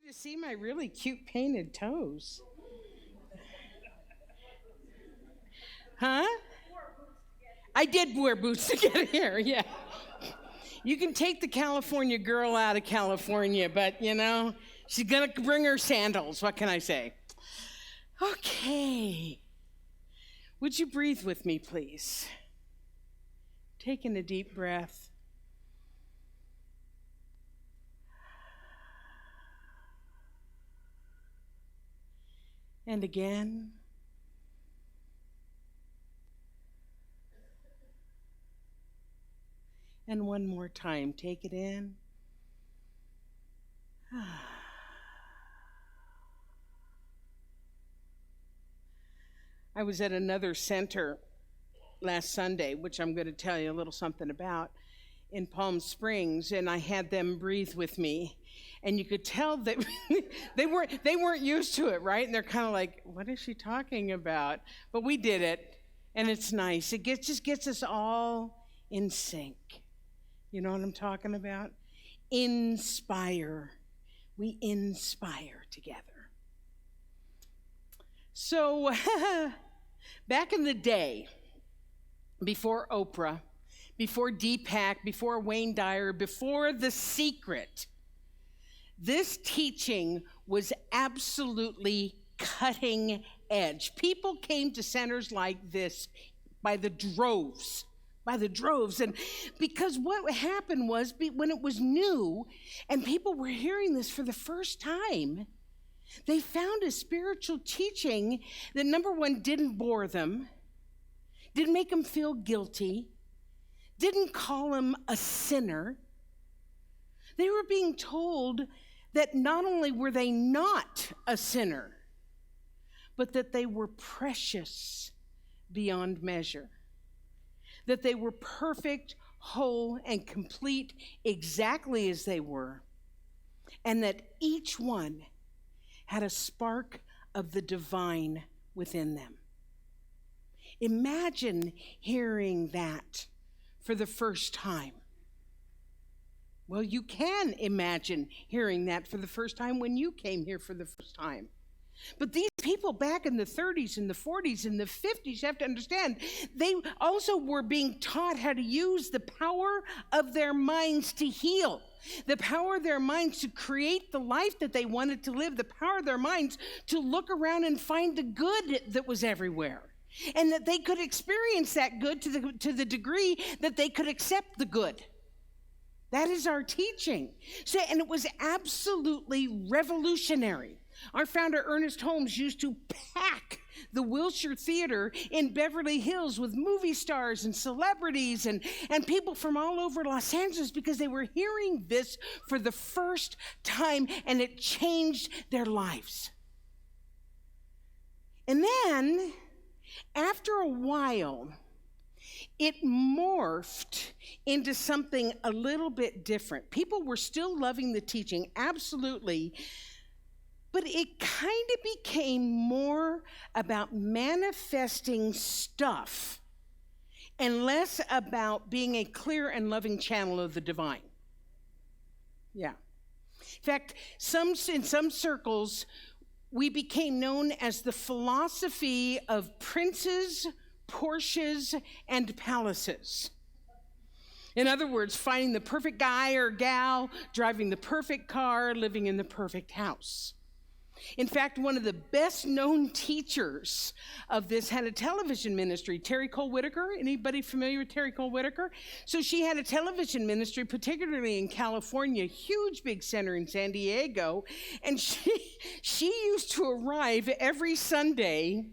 To see my really cute painted toes. Huh? I did wear boots to get here, yeah. You can take the California girl out of California, but she's gonna bring her sandals. What can I say? Okay. Would you breathe with me, please? Taking a deep breath. And again. And one more time. Take it in. I was at another center last Sunday, which I'm going to tell you a little something about, in Palm Springs, and I had them breathe with me. And you could tell that they weren't used to it, right? And they're kind of like, what is she talking about? But we did it, and it's nice. It just gets us all in sync. You know what I'm talking about? Inspire. We inspire together. So, back in the day, before Oprah, before Deepak, before Wayne Dyer, before The Secret, this teaching was absolutely cutting edge. People came to centers like this by the droves. And because what happened was, when it was new and people were hearing this for the first time, they found a spiritual teaching that, number one, didn't bore them, didn't make them feel guilty, didn't call them a sinner. They were being told that not only were they not a sinner, but that they were precious beyond measure. That they were perfect, whole, and complete exactly as they were, and that each one had a spark of the divine within them. Imagine hearing that for the first time. Well, you can imagine hearing that for the first time when you came here for the first time. But these people back in the 30s and the 40s and the 50s, you have to understand, they also were being taught how to use the power of their minds to heal, the power of their minds to create the life that they wanted to live, the power of their minds to look around and find the good that was everywhere, and that they could experience that good to the degree that they could accept the good. That is our teaching. So, and it was absolutely revolutionary. Our founder, Ernest Holmes, used to pack the Wilshire Theater in Beverly Hills with movie stars and celebrities and people from all over Los Angeles because they were hearing this for the first time, and it changed their lives. And then, after a while, it morphed into something a little bit different. People were still loving the teaching, absolutely, but it kind of became more about manifesting stuff and less about being a clear and loving channel of the divine. Yeah. In fact, in some circles, we became known as the philosophy of princes, Porsches, and palaces. In other words, finding the perfect guy or gal, driving the perfect car, living in the perfect house. In fact, one of the best known teachers of this had a television ministry, Terry Cole Whitaker. Anybody familiar with Terry Cole Whitaker? So she had a television ministry, particularly in California, huge big center in San Diego. And she used to arrive every Sunday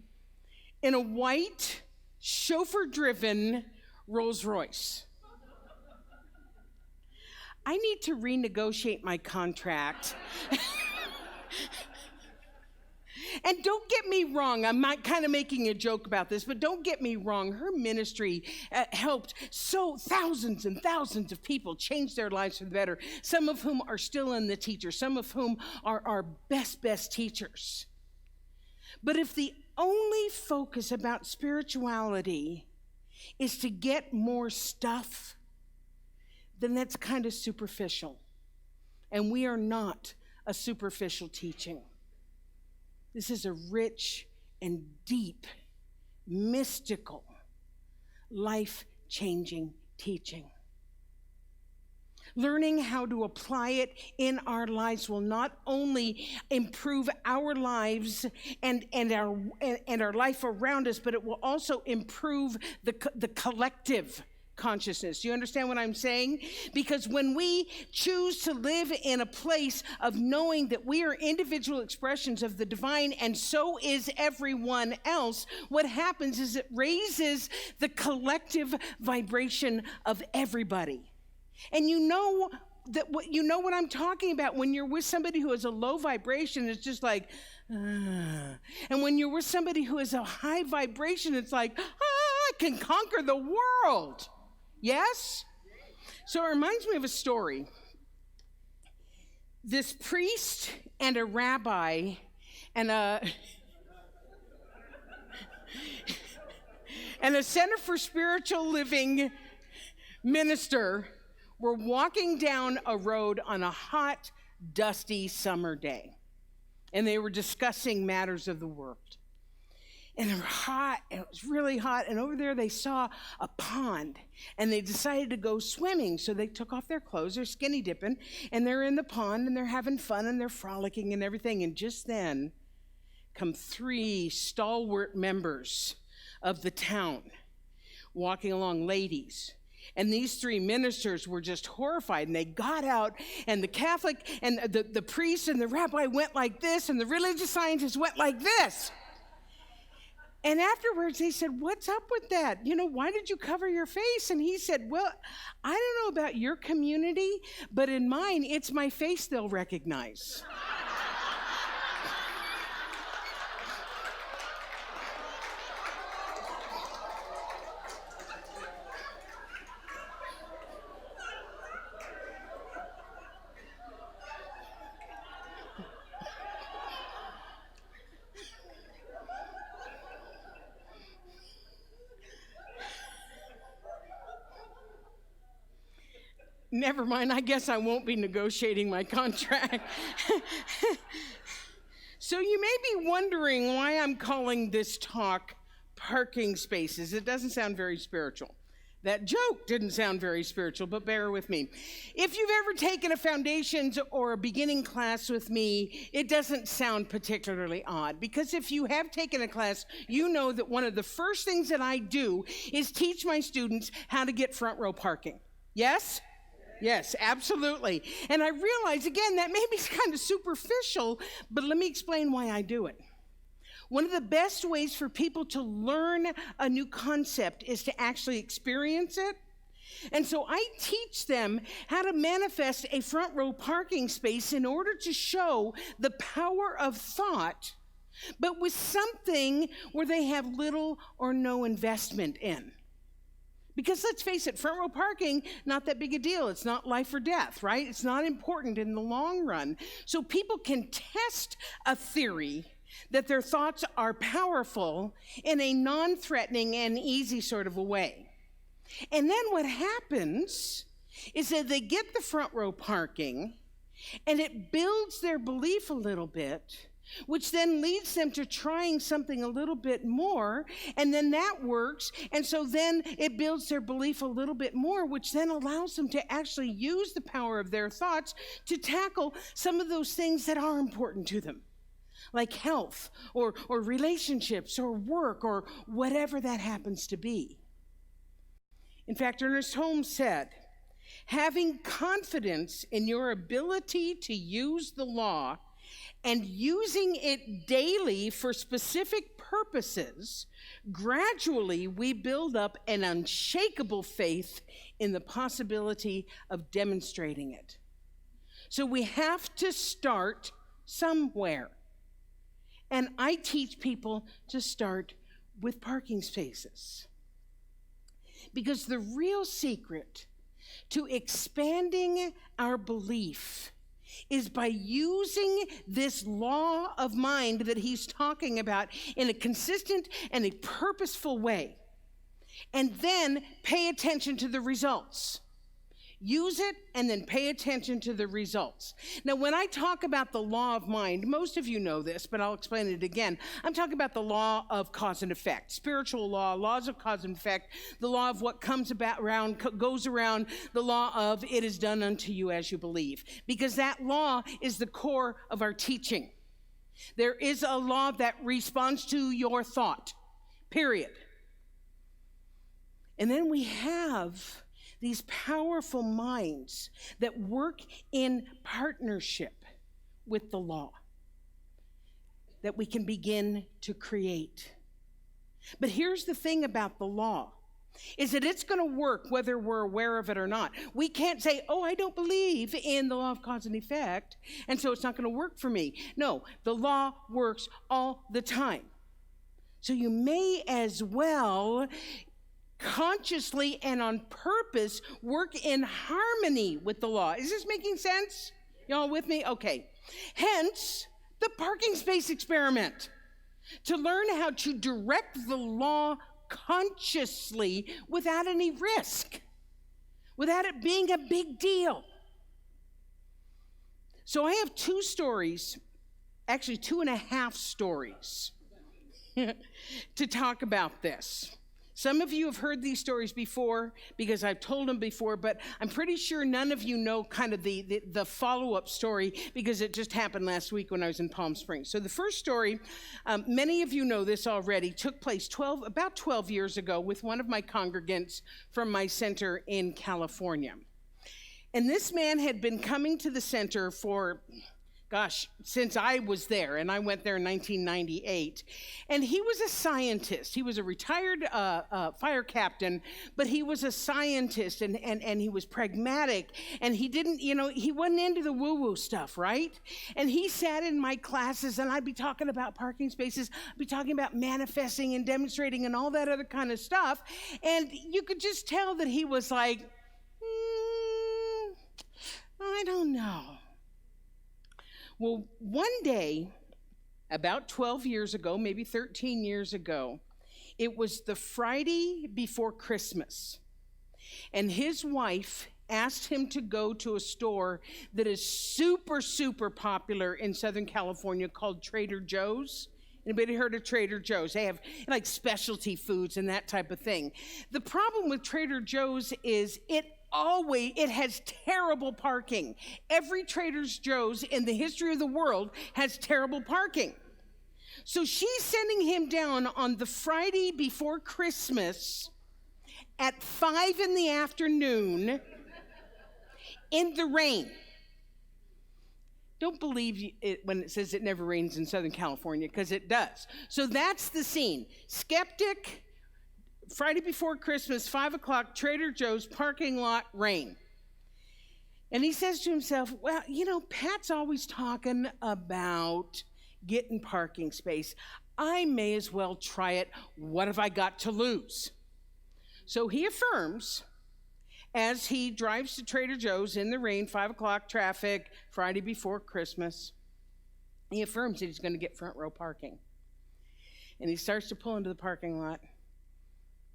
in a white, chauffeur-driven Rolls Royce. I need to renegotiate my contract. And don't get me wrong, I'm not kind of making a joke about this, but don't get me wrong, her ministry helped so thousands and thousands of people change their lives for the better, some of whom are still in the teacher, some of whom are our best teachers. But if the only focus about spirituality is to get more stuff, then that's kind of superficial. And we are not a superficial teaching. This is a rich and deep, mystical, life-changing teaching. Learning how to apply it in our lives will not only improve our lives and our life around us, but it will also improve the collective consciousness. Do you understand what I'm saying? Because when we choose to live in a place of knowing that we are individual expressions of the divine, and so is everyone else, what happens is it raises the collective vibration of everybody. And you know what I'm talking about when you're with somebody who has a low vibration. It's just like, and when you're with somebody who has a high vibration, it's like, I can conquer the world. Yes? So it reminds me of a story. This priest and a rabbi and a Center for Spiritual Living minister were walking down a road on a hot, dusty summer day. And they were discussing matters of the world. And it was hot, and it was really hot. And over there they saw a pond, and they decided to go swimming. So they took off their clothes, they're skinny dipping, and they're in the pond, and they're having fun, and they're frolicking and everything. And just then come 3 stalwart members of the town walking along, ladies. And these 3 ministers were just horrified, and they got out, and the Catholic and the priest and the rabbi went like this, and the religious scientists went like this. And afterwards they said, what's up with that? Why did you cover your face? And he said, well, I don't know about your community, but in mine, it's my face they'll recognize. Never mind, I guess I won't be negotiating my contract. So you may be wondering why I'm calling this talk Parking Spaces. It doesn't sound very spiritual. That joke didn't sound very spiritual, but bear with me. If you've ever taken a foundations or a beginning class with me, it doesn't sound particularly odd, because if you have taken a class, you know that one of the first things that I do is teach my students how to get front row parking. Yes? Yes, absolutely. And I realize, again, that may be kind of superficial, but let me explain why I do it. One of the best ways for people to learn a new concept is to actually experience it. And so I teach them how to manifest a front row parking space in order to show the power of thought, but with something where they have little or no investment in. Because let's face it, front row parking, not that big a deal. It's not life or death, right? It's not important in the long run. So people can test a theory that their thoughts are powerful in a non-threatening and easy sort of a way. And then what happens is that they get the front row parking, and it builds their belief a little bit, which then leads them to trying something a little bit more, and then that works, and so then it builds their belief a little bit more, which then allows them to actually use the power of their thoughts to tackle some of those things that are important to them, like health or relationships or work or whatever that happens to be. In fact, Ernest Holmes said, having confidence in your ability to use the law and using it daily for specific purposes, gradually we build up an unshakable faith in the possibility of demonstrating it. So we have to start somewhere. And I teach people to start with parking spaces. Because the real secret to expanding our belief is by using this law of mind that he's talking about in a consistent and a purposeful way. And then pay attention to the results. Use it and then pay attention to the results. Now, when I talk about the law of mind, most of you know this, but I'll explain it again. I'm talking about the law of cause and effect, spiritual law, laws of cause and effect, the law of what comes about around, goes around, the law of it is done unto you as you believe, because that law is the core of our teaching. There is a law that responds to your thought, period. And then we have these powerful minds that work in partnership with the law that we can begin to create. But here's the thing about the law, is that it's going to work whether we're aware of it or not. We can't say, oh, I don't believe in the law of cause and effect, and so it's not going to work for me. No, the law works all the time. So you may as well consciously and on purpose work in harmony with the law. Is this making sense? Y'all with me? Okay. Hence, the parking space experiment. To learn how to direct the law consciously without any risk, without it being a big deal. So I have two stories, actually 2.5 stories, to talk about this. Some of you have heard these stories before because I've told them before, but I'm pretty sure none of you know kind of the follow-up story because it just happened last week when I was in Palm Springs. So the first story, many of you know this already, took place about 12 years ago with one of my congregants from my center in California. And this man had been coming to the center for, since I was there, and I went there in 1998. And he was a scientist. He was a retired fire captain, but he was a scientist, and he was pragmatic, and he didn't, he wasn't into the woo-woo stuff, right? And he sat in my classes, and I'd be talking about parking spaces, I'd be talking about manifesting and demonstrating and all that other kind of stuff, and you could just tell that he was like, I don't know. Well, one day, about 12 years ago, maybe 13 years ago, it was the Friday before Christmas, and his wife asked him to go to a store that is super, super popular in Southern California called Trader Joe's. Anybody heard of Trader Joe's? They have like specialty foods and that type of thing. The problem with Trader Joe's is it has terrible parking. Every Trader Joe's in the history of the world has terrible parking. So she's sending him down on the Friday before Christmas at 5 in the afternoon in the rain. Don't believe it when it says it never rains in Southern California, because it does. So that's the scene. Skeptic, Friday before Christmas, 5 o'clock, Trader Joe's, parking lot, rain. And he says to himself, well, Pat's always talking about getting parking space. I may as well try it. What have I got to lose? So he affirms, as he drives to Trader Joe's in the rain, 5 o'clock, traffic, Friday before Christmas, he affirms that he's going to get front row parking. And he starts to pull into the parking lot.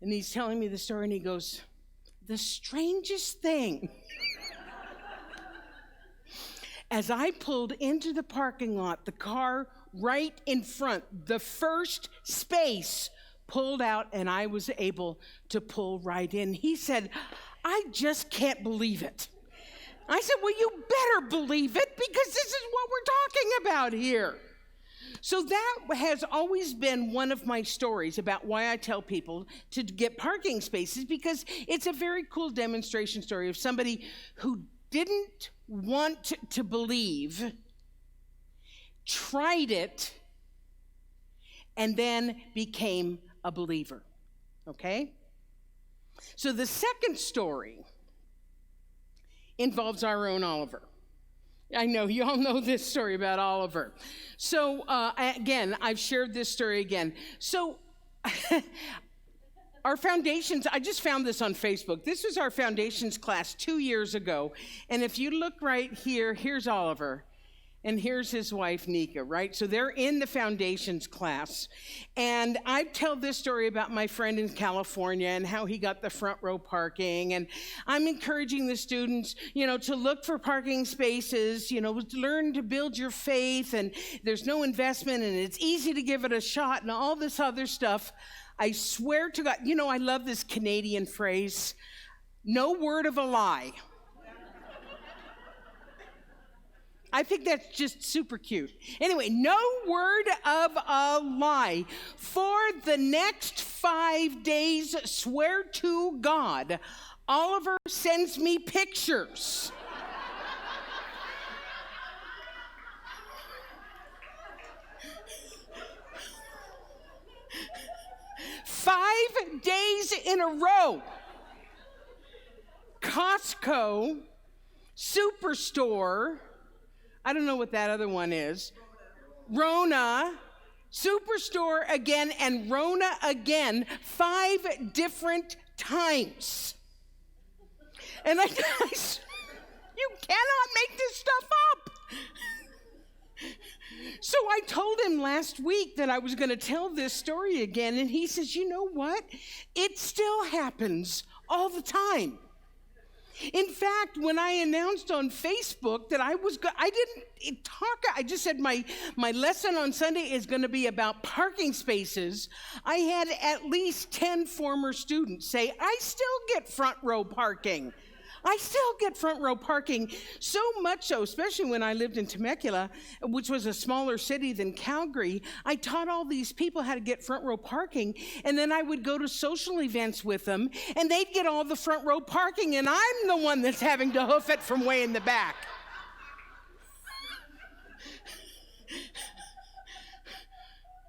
And he's telling me the story, and he goes, the strangest thing. As I pulled into the parking lot, the car right in front, the first space, pulled out, and I was able to pull right in. He said, I just can't believe it. I said, well, you better believe it, because this is what we're talking about here. So that has always been one of my stories about why I tell people to get parking spaces, because it's a very cool demonstration story of somebody who didn't want to believe, tried it, and then became a believer. Okay? So the second story involves our own Oliver. I know, you all know this story about Oliver. So, again, I've shared this story again. So, our foundations, I just found this on Facebook. This was our foundations class 2 years ago. And if you look right here, here's Oliver. and here's his wife, Nika, right? So they're in the foundations class. And I tell this story about my friend in California and how he got the front row parking. And I'm encouraging the students, to look for parking spaces, learn to build your faith, and there's no investment, and it's easy to give it a shot, and all this other stuff. I swear to God, I love this Canadian phrase, no word of a lie. I think that's just super cute. Anyway, no word of a lie. For the next 5 days, swear to God, Oliver sends me pictures. Five days in a row. Costco, Superstore, I don't know what that other one is. Rona, Superstore again, and Rona again, 5 different times. And you cannot make this stuff up. So I told him last week that I was going to tell this story again, and he says, you know what? It still happens all the time. In fact, when I announced on Facebook that I didn't talk, I just said my lesson on Sunday is going to be about parking spaces. I had at least 10 former students say, I still get front row parking. I still get front row parking, so much so, especially when I lived in Temecula, which was a smaller city than Calgary. I taught all these people how to get front row parking, and then I would go to social events with them, and they'd get all the front row parking, and I'm the one that's having to hoof it from way in the back.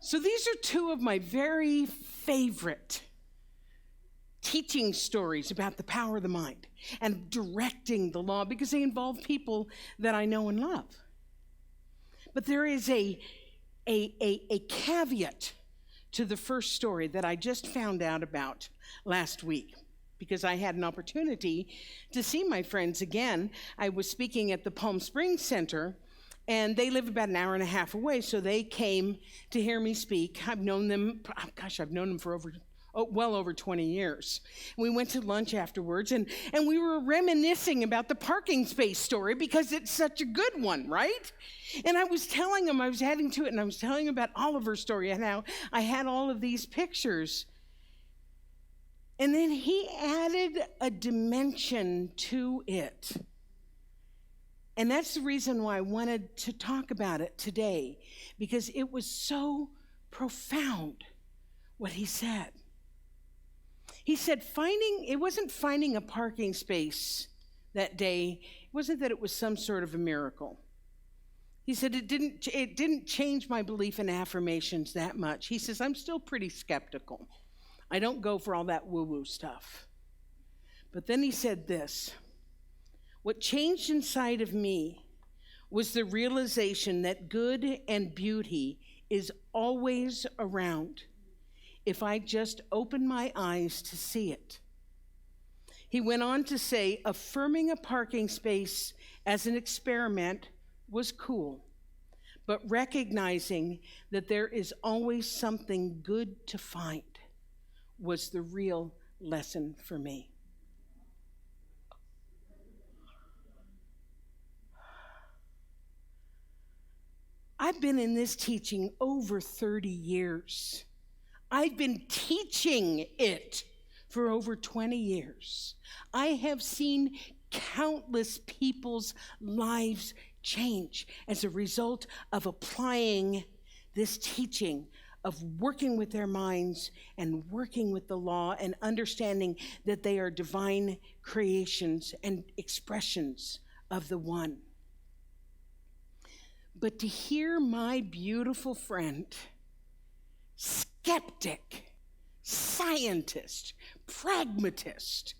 So these are two of my very favorite teaching stories about the power of the mind and directing the law, because they involve people that I know and love. But there is a caveat to the first story that I just found out about last week, because I had an opportunity to see my friends again. I was speaking at the Palm Springs Center, and they live about an hour and a half away, so they came to hear me speak. I've known them for well over 20 years. We went to lunch afterwards, and we were reminiscing about the parking space story because it's such a good one, right? And I was telling them, I was adding to it, and I was telling them about Oliver's story and how I had all of these pictures. And then he added a dimension to it. And that's the reason why I wanted to talk about it today, because it was so profound what he said. He said it wasn't finding a parking space that day. It wasn't that it was some sort of a miracle. He said it didn't change my belief in affirmations that much. He says, I'm still pretty skeptical. I don't go for all that woo-woo stuff. But then he said this, what changed inside of me was the realization that good and beauty is always around if I just open my eyes to see it. He went on to say, affirming a parking space as an experiment was cool, but recognizing that there is always something good to find was the real lesson for me. I've been in this teaching over 30 years. I've been teaching it for over 20 years. I have seen countless people's lives change as a result of applying this teaching, of working with their minds and working with the law and understanding that they are divine creations and expressions of the one. But to hear my beautiful friend, skeptic, scientist, pragmatist,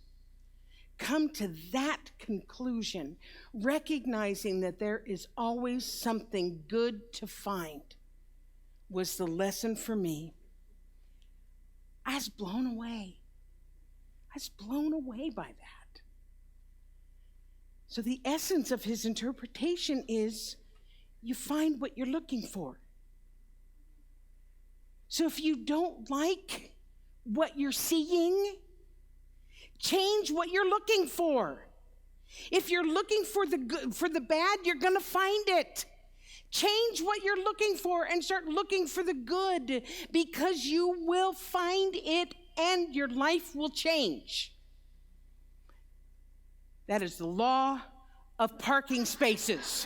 come to that conclusion, recognizing that there is always something good to find, was the lesson for me. I was blown away. I was blown away by that. So the essence of his interpretation is you find what you're looking for. So if you don't like what you're seeing, change what you're looking for. If you're looking for the good, for the bad, you're going to find it. Change what you're looking for and start looking for the good, because you will find it and your life will change. That is the law of parking spaces.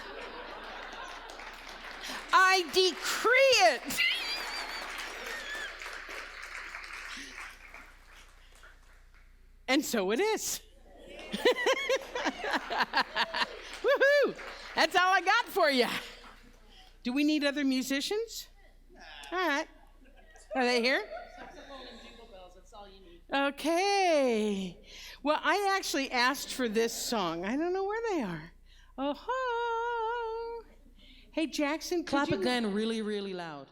I decree it. And so it is. Woohoo! That's all I got for you. Do we need other musicians? All right. Are they here? Saxophone and jingle bells, that's all you need. Okay. Well, I actually asked for this song. I don't know where they are. Oh, hey, Jackson, Clap again really, really loud.